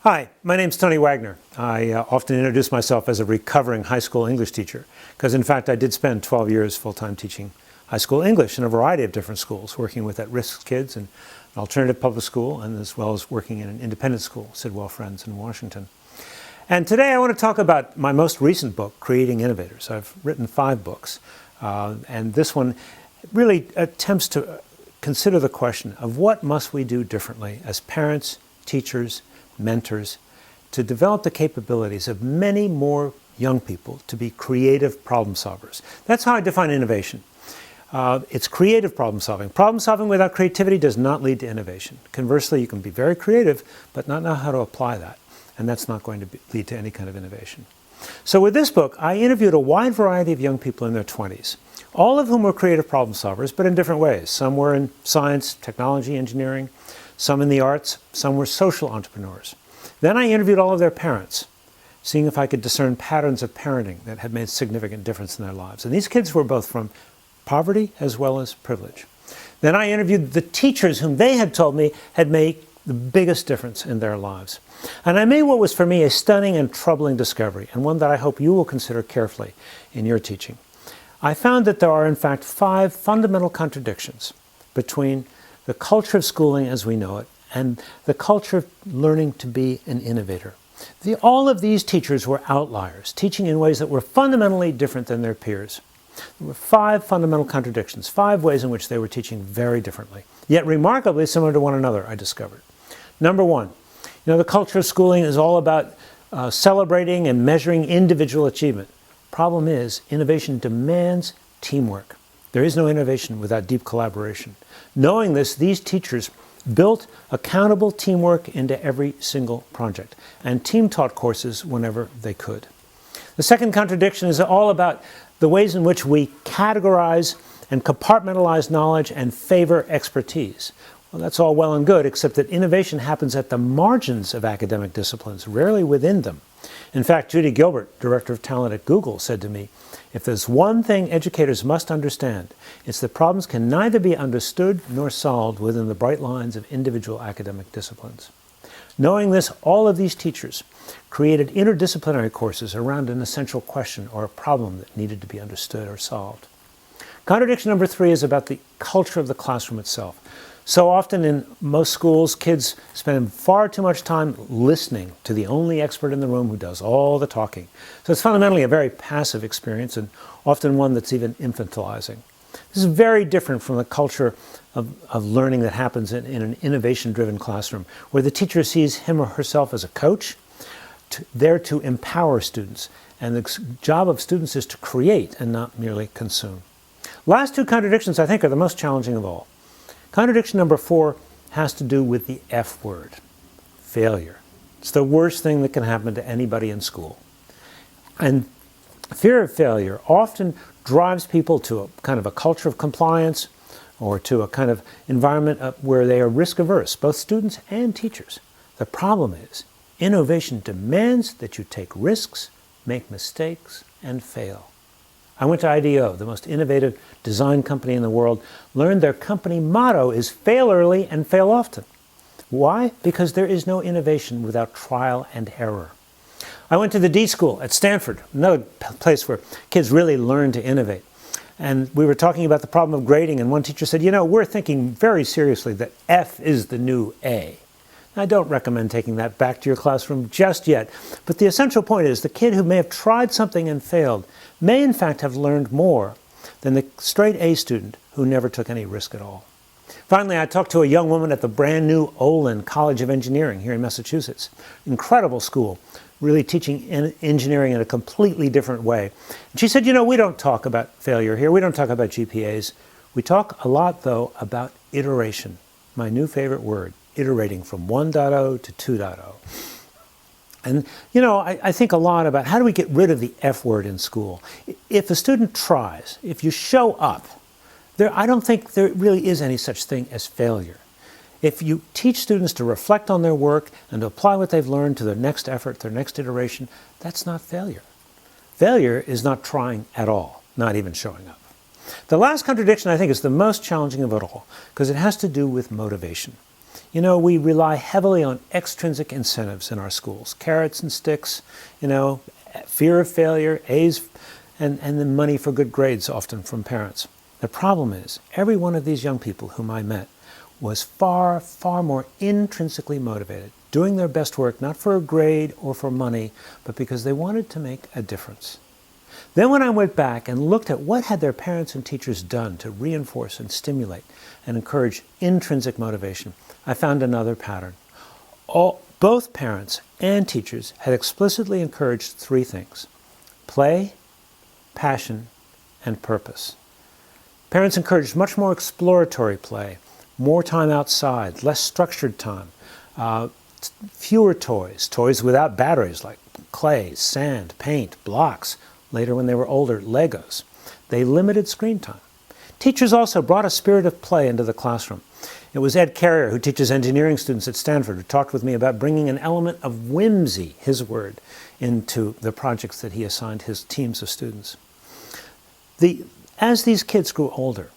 Hi, my name's Tony Wagner. I often introduce myself as a recovering high school English teacher because, in fact, I did spend 12 years full-time teaching high school English in a variety of different schools, working with at-risk kids in an alternative public school and as well as working in an independent school, Sidwell Friends in Washington. And today I want to talk about my most recent book, Creating Innovators. I've written 5 books, and this one really attempts to consider the question of what must we do differently as parents, teachers, mentors, to develop the capabilities of many more young people to be creative problem solvers. That's how I define innovation. It's creative problem solving. Problem solving without creativity does not lead to innovation. Conversely, you can be very creative, but not know how to apply that. And that's not going to lead to any kind of innovation. So with this book, I interviewed a wide variety of young people in their 20s, all of whom were creative problem solvers, but in different ways. Some were in science, technology, engineering, some in the arts, some were social entrepreneurs. Then I interviewed all of their parents, seeing if I could discern patterns of parenting that had made a significant difference in their lives. And these kids were both from poverty as well as privilege. Then I interviewed the teachers whom they had told me had made the biggest difference in their lives. And I made what was for me a stunning and troubling discovery, and one that I hope you will consider carefully in your teaching. I found that there are in fact 5 fundamental contradictions between the culture of schooling as we know it and the culture of learning to be an innovator. All of these teachers were outliers, teaching in ways that were fundamentally different than their peers. There were 5 fundamental contradictions, 5 ways in which they were teaching very differently, yet remarkably similar to one another, I discovered. Number 1, the culture of schooling is all about celebrating and measuring individual achievement. Problem is, innovation demands teamwork. There is no innovation without deep collaboration. Knowing this, these teachers built accountable teamwork into every single project and team-taught courses whenever they could. The second contradiction is all about the ways in which we categorize and compartmentalize knowledge and favor expertise. Well, that's all well and good, except that innovation happens at the margins of academic disciplines, rarely within them. In fact, Judy Gilbert, Director of Talent at Google, said to me, "If there's one thing educators must understand, it's that problems can neither be understood nor solved within the bright lines of individual academic disciplines." Knowing this, all of these teachers created interdisciplinary courses around an essential question or a problem that needed to be understood or solved. Contradiction number 3 is about the culture of the classroom itself. So often in most schools, kids spend far too much time listening to the only expert in the room who does all the talking. So it's fundamentally a very passive experience and often one that's even infantilizing. This is very different from the culture of learning that happens in an innovation-driven classroom, where the teacher sees him or herself as a coach, there to empower students. And the job of students is to create and not merely consume. Last 2 contradictions, I think, are the most challenging of all. Contradiction number 4 has to do with the F word, failure. It's the worst thing that can happen to anybody in school. And fear of failure often drives people to a kind of a culture of compliance or to a kind of environment where they are risk averse, both students and teachers. The problem is, innovation demands that you take risks, make mistakes, and fail. I went to IDEO, the most innovative design company in the world, learned their company motto is fail early and fail often. Why? Because there is no innovation without trial and error. I went to the D School at Stanford, another place where kids really learn to innovate. And we were talking about the problem of grading, and one teacher said, we're thinking very seriously that F is the new A. I don't recommend taking that back to your classroom just yet, but the essential point is the kid who may have tried something and failed may in fact have learned more than the straight A student who never took any risk at all. Finally, I talked to a young woman at the brand new Olin College of Engineering here in Massachusetts. Incredible school, really teaching engineering in a completely different way. And she said, we don't talk about failure here, we don't talk about GPAs. We talk a lot, though, about iteration, my new favorite word. Iterating from 1.0 to 2.0. And, I think a lot about how do we get rid of the F word in school. If a student tries, if you show up, I don't think there really is any such thing as failure. If you teach students to reflect on their work and to apply what they've learned to their next effort, their next iteration, that's not failure. Failure is not trying at all, not even showing up. The last contradiction, I think, is the most challenging of it all, because it has to do with motivation. We rely heavily on extrinsic incentives in our schools, carrots and sticks, fear of failure, A's, and then money for good grades often from parents. The problem is, every one of these young people whom I met was far, far more intrinsically motivated, doing their best work not for a grade or for money, but because they wanted to make a difference. Then when I went back and looked at what had their parents and teachers done to reinforce and stimulate and encourage intrinsic motivation, I found another pattern. Both parents and teachers had explicitly encouraged three things: play, passion, and purpose. Parents encouraged much more exploratory play, more time outside, less structured time, fewer toys without batteries like clay, sand, paint, blocks, later when they were older, Legos. They limited screen time. Teachers also brought a spirit of play into the classroom. It was Ed Carrier, who teaches engineering students at Stanford, who talked with me about bringing an element of whimsy, his word, into the projects that he assigned his teams of students. As these kids grew older,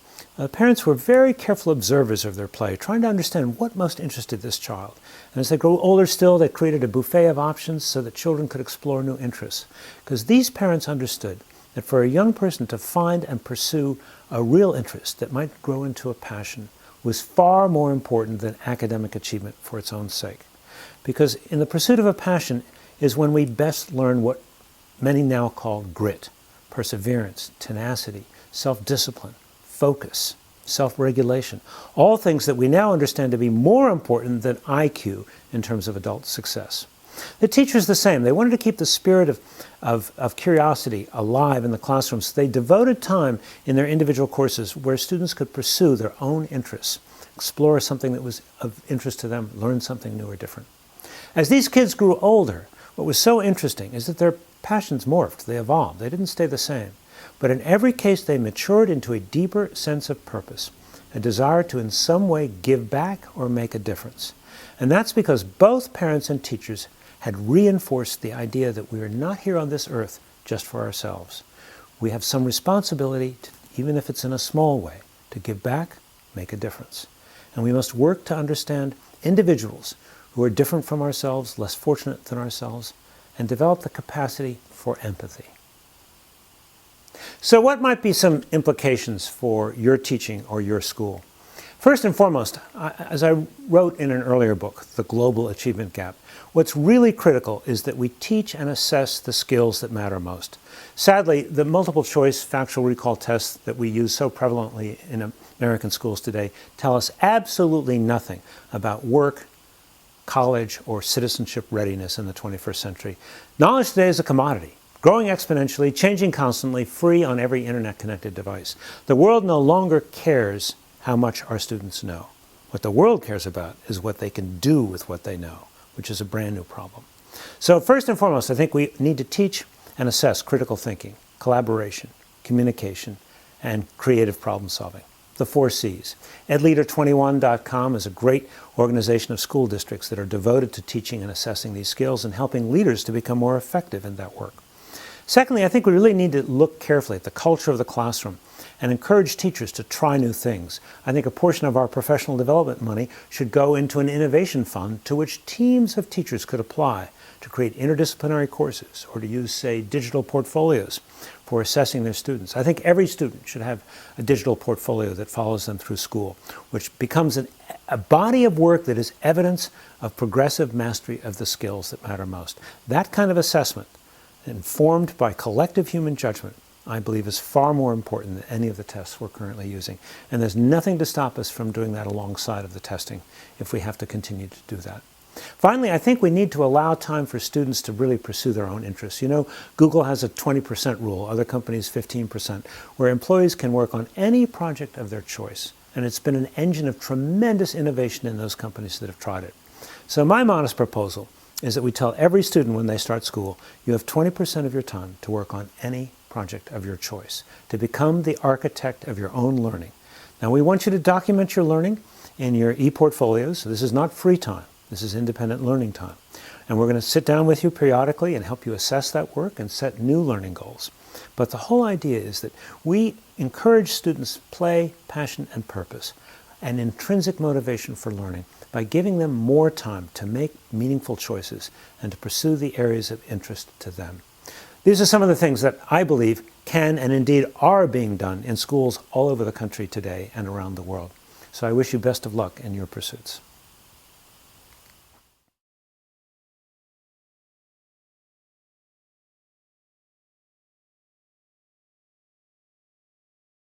parents were very careful observers of their play, trying to understand what most interested this child. And as they grew older still, they created a buffet of options so that children could explore new interests. Because these parents understood that for a young person to find and pursue a real interest that might grow into a passion was far more important than academic achievement for its own sake. Because in the pursuit of a passion is when we best learn what many now call grit, perseverance, tenacity, self-discipline, focus, self-regulation, all things that we now understand to be more important than IQ in terms of adult success. The teachers the same. They wanted to keep the spirit of curiosity alive in the classrooms. So they devoted time in their individual courses where students could pursue their own interests, explore something that was of interest to them, learn something new or different. As these kids grew older, what was so interesting is that their passions morphed, they evolved, they didn't stay the same. But in every case, they matured into a deeper sense of purpose, a desire to in some way give back or make a difference. And that's because both parents and teachers had reinforced the idea that we are not here on this earth just for ourselves. We have some responsibility, even if it's in a small way, to give back, make a difference. And we must work to understand individuals who are different from ourselves, less fortunate than ourselves, and develop the capacity for empathy. So what might be some implications for your teaching or your school? First and foremost, as I wrote in an earlier book, The Global Achievement Gap, what's really critical is that we teach and assess the skills that matter most. Sadly, the multiple choice factual recall tests that we use so prevalently in American schools today tell us absolutely nothing about work, college, or citizenship readiness in the 21st century. Knowledge today is a commodity, growing exponentially, changing constantly, free on every internet-connected device. The world no longer cares how much our students know. What the world cares about is what they can do with what they know, which is a brand new problem. So first and foremost, I think we need to teach and assess critical thinking, collaboration, communication, and creative problem solving. The 4 C's. EdLeader21.com is a great organization of school districts that are devoted to teaching and assessing these skills and helping leaders to become more effective in that work. Secondly, I think we really need to look carefully at the culture of the classroom and encourage teachers to try new things. I think a portion of our professional development money should go into an innovation fund to which teams of teachers could apply to create interdisciplinary courses or to use, say, digital portfolios for assessing their students. I think every student should have a digital portfolio that follows them through school, which becomes a body of work that is evidence of progressive mastery of the skills that matter most. That kind of assessment, informed by collective human judgment, I believe is far more important than any of the tests we're currently using. And there's nothing to stop us from doing that alongside of the testing if we have to continue to do that. Finally, I think we need to allow time for students to really pursue their own interests. You know, Google has a 20% rule, other companies 15%, where employees can work on any project of their choice. And it's been an engine of tremendous innovation in those companies that have tried it. So my modest proposal is that we tell every student when they start school, you have 20% of your time to work on any project of your choice, to become the architect of your own learning. Now, we want you to document your learning in your e-portfolios. So this is not free time. This is independent learning time. And we're going to sit down with you periodically and help you assess that work and set new learning goals. But the whole idea is that we encourage students' play, passion, and purpose. an intrinsic motivation for learning by giving them more time to make meaningful choices and to pursue the areas of interest to them. These are some of the things that I believe can and indeed are being done in schools all over the country today and around the world. So I wish you best of luck in your pursuits.